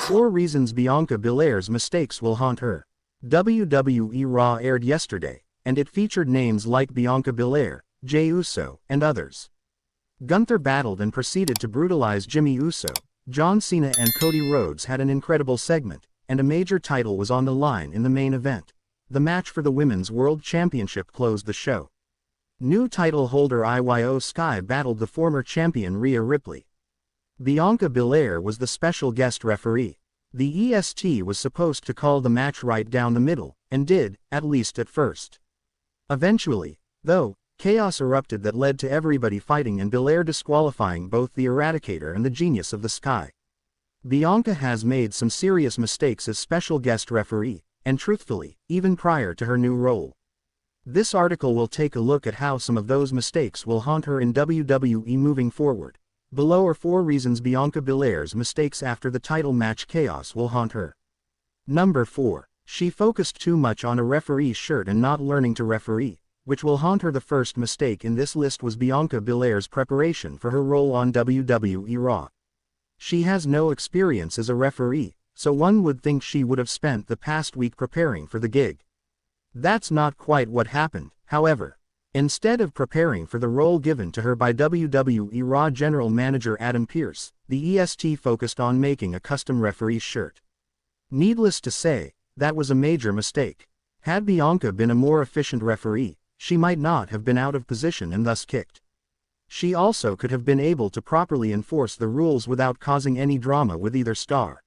4 reasons Bianca Belair's mistakes will haunt her. WWE RAW aired yesterday, and it featured names like Bianca Belair, Jey Uso, and others. Gunther battled and proceeded to brutalize Jimmy Uso. Cena and Cody Rhodes had an incredible segment, and a major title was on the line in the main event. The match for the Women's World Championship closed the show. New title holder IYO SKY battled the former champion Rhea Ripley. Bianca Belair was the special guest referee. The EST was supposed to call the match right down the middle, and did, at least at first. Eventually, though, chaos erupted that led to everybody fighting and Belair disqualifying both the Eradicator and the Genius of the Sky. Bianca has made some serious mistakes as special guest referee, and truthfully, even prior to her new role. This article will take a look at how some of those mistakes will haunt her in WWE moving forward. Below are 4 reasons Bianca Belair's mistakes after the title match chaos will haunt her. Number 4. She focused too much on a referee's shirt and not learning to referee, which will haunt her. The first mistake in this list was Bianca Belair's preparation for her role on WWE RAW. She has no experience as a referee, so one would think she would have spent the past week preparing for the gig. That's not quite what happened, however. Instead of preparing for the role given to her by WWE RAW General Manager Adam Pearce, the EST focused on making a custom referee shirt. Needless to say, that was a major mistake. Had Bianca been a more efficient referee, she might not have been out of position and thus kicked. She also could have been able to properly enforce the rules without causing any drama with either star.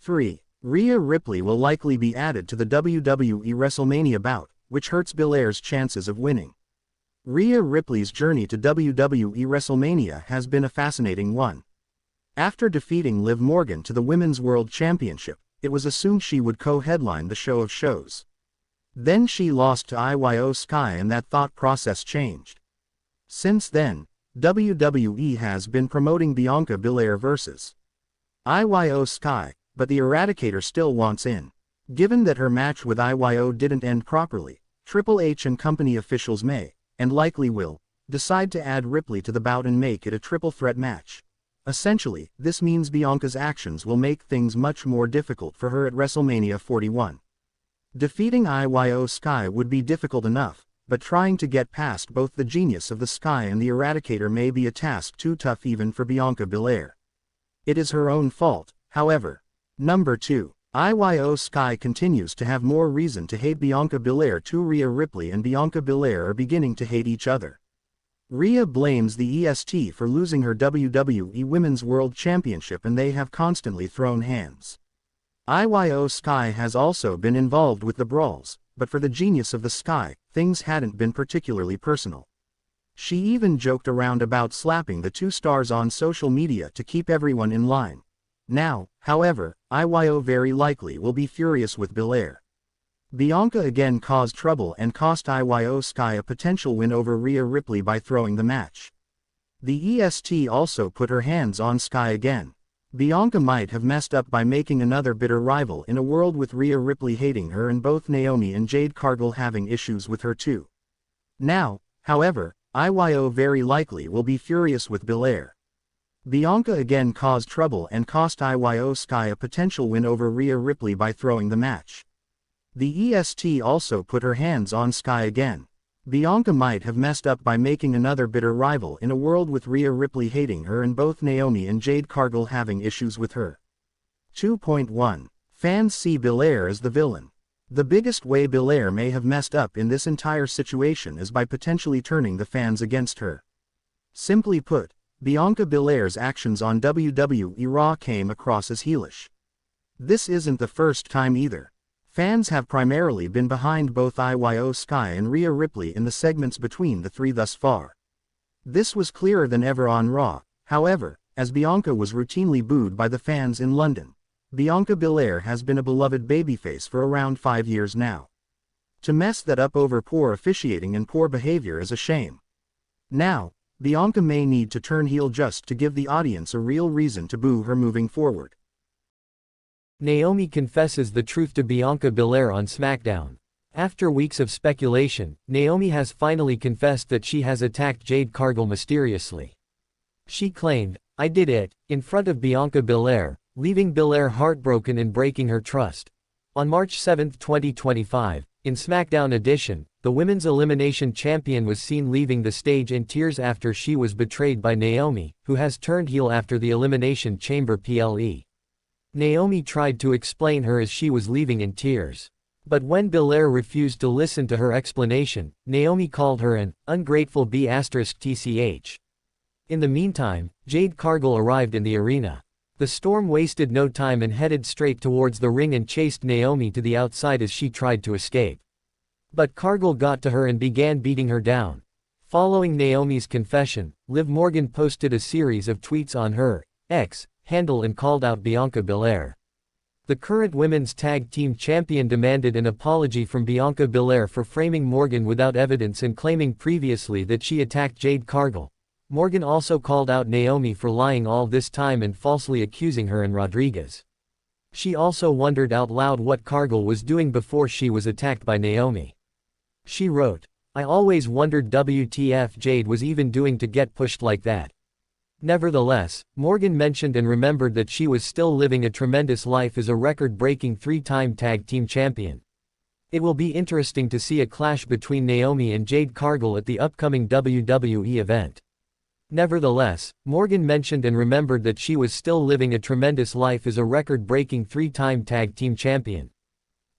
3. Rhea Ripley will likely be added to the WWE WrestleMania bout, which hurts Belair's chances of winning. Rhea Ripley's journey to WWE WrestleMania has been a fascinating one. After defeating Liv Morgan to the Women's World Championship, it was assumed she would co-headline the show of shows. Then she lost to IYO SKY and that thought process changed. Since then, WWE has been promoting Bianca Belair vs. IYO SKY, but the Eradicator still wants in. Given that her match with IYO didn't end properly, Triple H and company officials may, and likely will, decide to add Ripley to the bout and make it a triple threat match. Essentially, this means Bianca's actions will make things much more difficult for her at WrestleMania 41. Defeating IYO SKY would be difficult enough, but trying to get past both the Genius of the Sky and the Eradicator may be a task too tough even for Bianca Belair. It is her own fault, however. Number 2. IYO SKY continues to have more reason to hate Bianca Belair too. Rhea Ripley and Bianca Belair are beginning to hate each other. Rhea blames the EST for losing her WWE Women's World Championship and they have constantly thrown hands. IYO SKY has also been involved with the brawls, but for the Genius of the Sky, things hadn't been particularly personal. She even joked around about slapping the 2 stars on social media to keep everyone in line. Now, however, IYO very likely will be furious with Belair. Bianca again caused trouble and cost IYO SKY a potential win over Rhea Ripley by throwing the match. The EST also put her hands on Sky again. Bianca might have messed up by making another bitter rival in a world with Rhea Ripley hating her and both Naomi and Jade Cargill having issues with her too. Now, however, IYO very likely will be furious with Belair. Bianca again caused trouble and cost IYO SKY a potential win over Rhea Ripley by throwing the match. The EST also put her hands on Sky again. Bianca might have messed up by making another bitter rival in a world with Rhea Ripley hating her and both Naomi and Jade Cargill having issues with her. 2.1. Fans see Belair as the villain. The biggest way Belair may have messed up in this entire situation is by potentially turning the fans against her. Simply put, Bianca Belair's actions on WWE RAW came across as heelish. This isn't the first time either. Fans have primarily been behind both IYO SKY and Rhea Ripley in the segments between the 3 thus far. This was clearer than ever on Raw, however, as Bianca was routinely booed by the fans in London. Bianca Belair has been a beloved babyface for around 5 years now. To mess that up over poor officiating and poor behavior is a shame. Now, Bianca may need to turn heel just to give the audience a real reason to boo her moving forward. Naomi confesses the truth to Bianca Belair on SmackDown. After weeks of speculation, Naomi has finally confessed that she has attacked Jade Cargill mysteriously. She claimed, "I did it," in front of Bianca Belair, leaving Belair heartbroken and breaking her trust. On March 7, 2025, in SmackDown Edition, the Women's Elimination Champion was seen leaving the stage in tears after she was betrayed by Naomi, who has turned heel after the Elimination Chamber PLE. Naomi tried to explain her as she was leaving in tears. But when Belair refused to listen to her explanation, Naomi called her an ungrateful B***TCH. In the meantime, Jade Cargill arrived in the arena. The Storm wasted no time and headed straight towards the ring and chased Naomi to the outside as she tried to escape. But Cargill got to her and began beating her down. Following Naomi's confession, Liv Morgan posted a series of tweets on her X handle and called out Bianca Belair. The current Women's Tag Team Champion demanded an apology from Bianca Belair for framing Morgan without evidence and claiming previously that she attacked Jade Cargill. Morgan also called out Naomi for lying all this time and falsely accusing her and Rodriguez. She also wondered out loud what Cargill was doing before she was attacked by Naomi. She wrote, "I always wondered WTF Jade was even doing to get pushed like that." Nevertheless, Morgan mentioned and remembered that she was still living a tremendous life as a record-breaking 3-time tag team champion. It will be interesting to see a clash between Naomi and Jade Cargill at the upcoming WWE event. Nevertheless, Morgan mentioned and remembered that she was still living a tremendous life as a record-breaking 3-time tag team champion.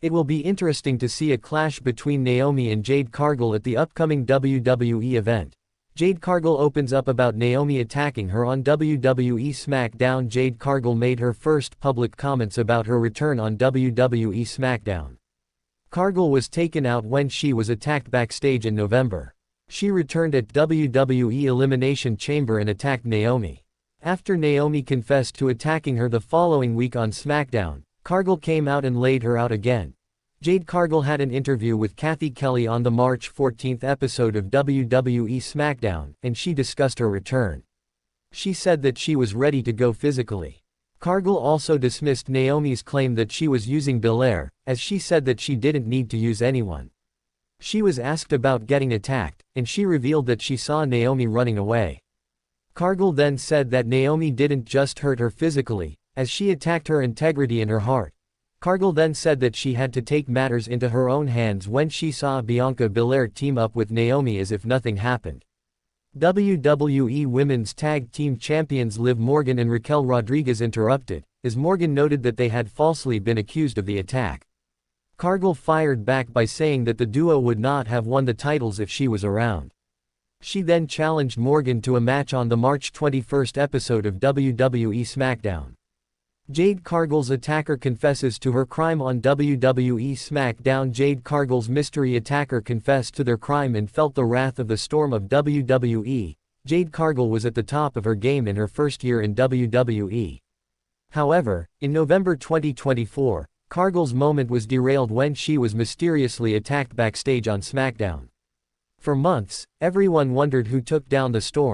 It will be interesting to see a clash between Naomi and Jade Cargill at the upcoming WWE event. Jade Cargill opens up about Naomi attacking her on WWE SmackDown. Jade Cargill made her first public comments about her return on WWE SmackDown. Cargill was taken out when she was attacked backstage in November. She returned at WWE Elimination Chamber and attacked Naomi. After Naomi confessed to attacking her the following week on SmackDown, Cargill came out and laid her out again. Jade Cargill had an interview with Kathy Kelly on the March 14 episode of WWE SmackDown, and she discussed her return. She said that she was ready to go physically. Cargill also dismissed Naomi's claim that she was using Belair, as she said that she didn't need to use anyone. She was asked about getting attacked, and she revealed that she saw Naomi running away. Cargill then said that Naomi didn't just hurt her physically, as she attacked her integrity and her heart. Cargill then said that she had to take matters into her own hands when she saw Bianca Belair team up with Naomi as if nothing happened. WWE Women's Tag Team Champions Liv Morgan and Raquel Rodriguez interrupted, as Morgan noted that they had falsely been accused of the attack. Cargill fired back by saying that the duo would not have won the titles if she was around. She then challenged Morgan to a match on the March 21 episode of WWE SmackDown. Jade Cargill's attacker confesses to her crime on WWE SmackDown. Jade Cargill's mystery attacker confessed to their crime and felt the wrath of the Storm of WWE. Jade Cargill was at the top of her game in her first year in WWE. However, in November 2024, Cargill's moment was derailed when she was mysteriously attacked backstage on SmackDown. For months, everyone wondered who took down the Storm.